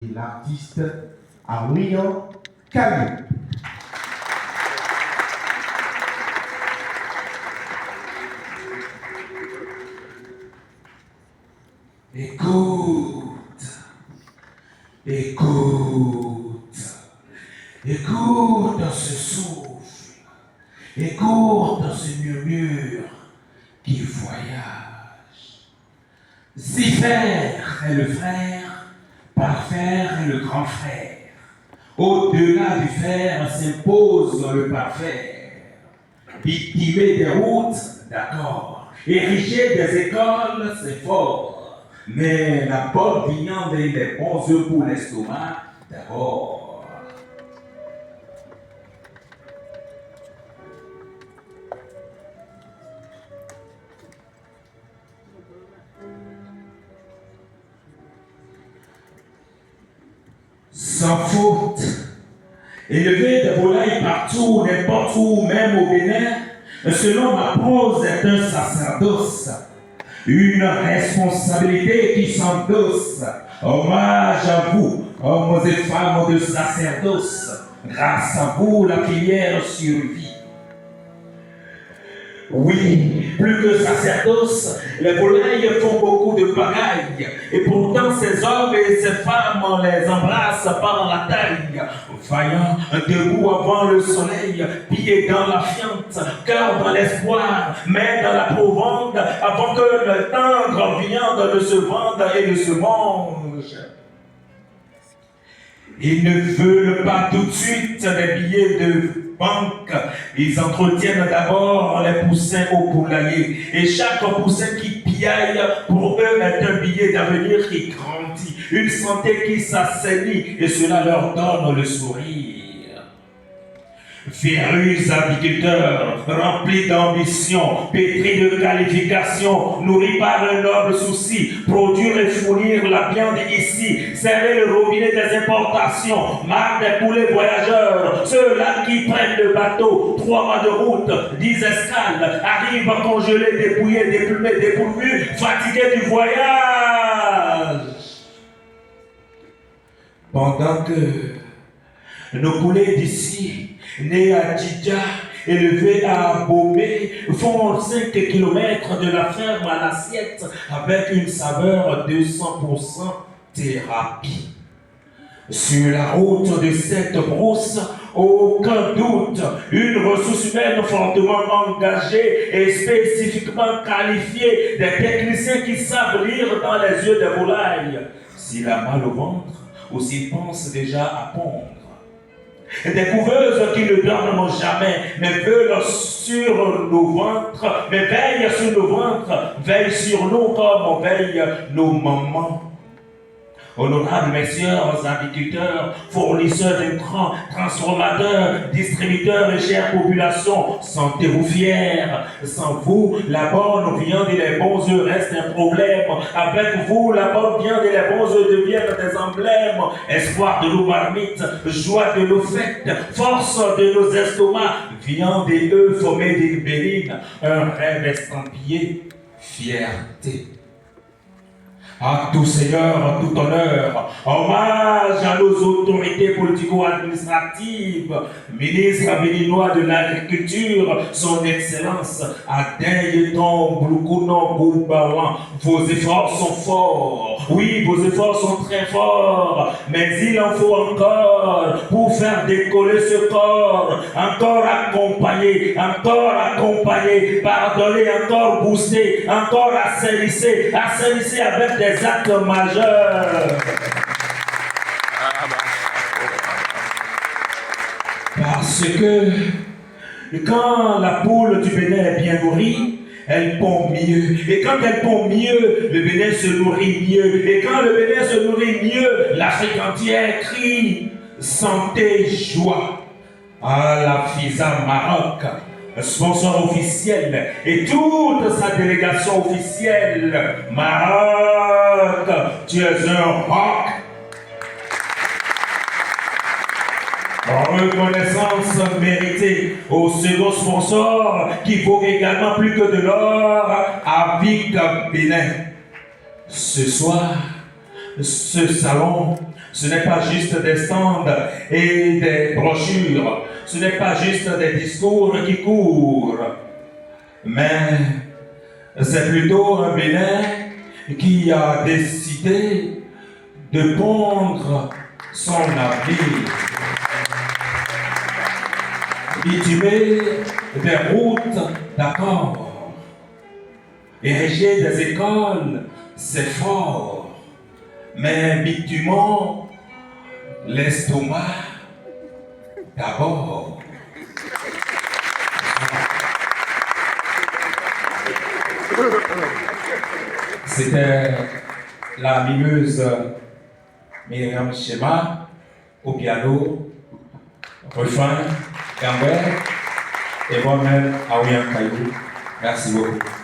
l'artiste Ariel Kali. Écoute, écoute, écoute ce souffle, écoute ce murmure qui voyage. Zifère est le frère, Parfer est le grand frère. Au-delà du fer s'impose le parfait. Victimer des routes, d'accord. Ériger des écoles, c'est fort. Mais la bonne viande et les bons œufs pour l'estomac, d'abord. Sans faute, élever des volailles partout, n'importe où, même au Bénin, selon ma prose, est un sacerdoce. Une responsabilité qui s'endosse. Hommage à vous, hommes et femmes de sacerdoce. Grâce à vous, la filière survit. Oui, plus que sacerdoce, les volailles font beaucoup de pagaille. Et pourtant, ces hommes et ces femmes, on les embrasse par la taille. Vaillant, debout avant le soleil, pieds dans la fiente, cœur dans l'espoir, main dans la profonde, avant que le tendre viande ne se vende et ne se mange. Ils ne veulent pas tout de suite des billets de banque. Ils entretiennent d'abord les poussins au poulailler. Et chaque poussin qui piaille, pour eux, est un billet d'avenir qui grandit. Une santé qui s'assainit. Et cela leur donne le sourire. Férus apiculteurs, remplis d'ambition, pétris de qualification, nourris par un noble souci, produire et fournir la viande ici, serrer le robinet des importations, marque des poulets voyageurs, ceux-là qui prennent le bateau, 3 mois de route, 10 escales, arrivent à congeler, dépouiller, déplumer, dépourvus, fatigués du voyage. Pendant que nos poulets d'ici, nés à Djidja, élevés à Bomé, font 5 km de la ferme à l'assiette avec une saveur 200% thérapie. Sur la route de cette brousse, aucun doute, une ressource humaine fortement engagée et spécifiquement qualifiée, des techniciens qui savent lire dans les yeux des volailles s'il a mal au ventre ou s'il pense déjà à pondre. Des couveuses qui ne dorment jamais, mais veulent sur nos ventres, mais veillent sur nos ventres, veillent sur nous comme veillent nos mamans. Honorables messieurs, apiculteurs, fournisseurs d'intrants, transformateurs, distributeurs et chère population, sentez-vous fiers. Sans vous, la bonne viande et les bons œufs restent un problème. Avec vous, la bonne viande et les bons œufs deviennent des emblèmes. Espoir de nos marmites, joie de nos fêtes, force de nos estomacs, viande et œufs formés des bénines, un rêve estampillé, fierté. À tout seigneur, à tout honneur, hommage à nos autorités politico-administratives, ministre béninois de l'Agriculture, son Excellence, Adeyeton Bloukunon Goubawan, vos efforts sont forts, oui, vos efforts sont très forts, mais il en faut encore pour faire décoller ce corps, encore accompagner, pardonner, encore booster, encore assainissez avec des actes majeurs. Parce que quand la poule du Bénin est bien nourrie, elle pond mieux. Et quand elle pond mieux, le Bénin se nourrit mieux. Et quand le Bénin se nourrit mieux, l'Afrique entière crie santé, joie. À la FISA Maroc, sponsor officiel, et toute sa délégation officielle. Maroc, tu es un roc. Reconnaissance méritée au second sponsor qui vaut également plus que de l'or, Avic Bénin. Ce soir, ce salon Ce n'est pas juste des stands et des brochures. Ce n'est pas juste des discours qui courent. Mais c'est plutôt un Bénin qui a décidé de pondre son avenir. Bitumer des routes d'accord. Ériger des écoles, c'est fort. Mais bitumons l'estomac d'abord. C'était la mimeuse Myriam Chema au piano, refrain, Gambert et moi-même, Aouyan Kayou. Merci beaucoup.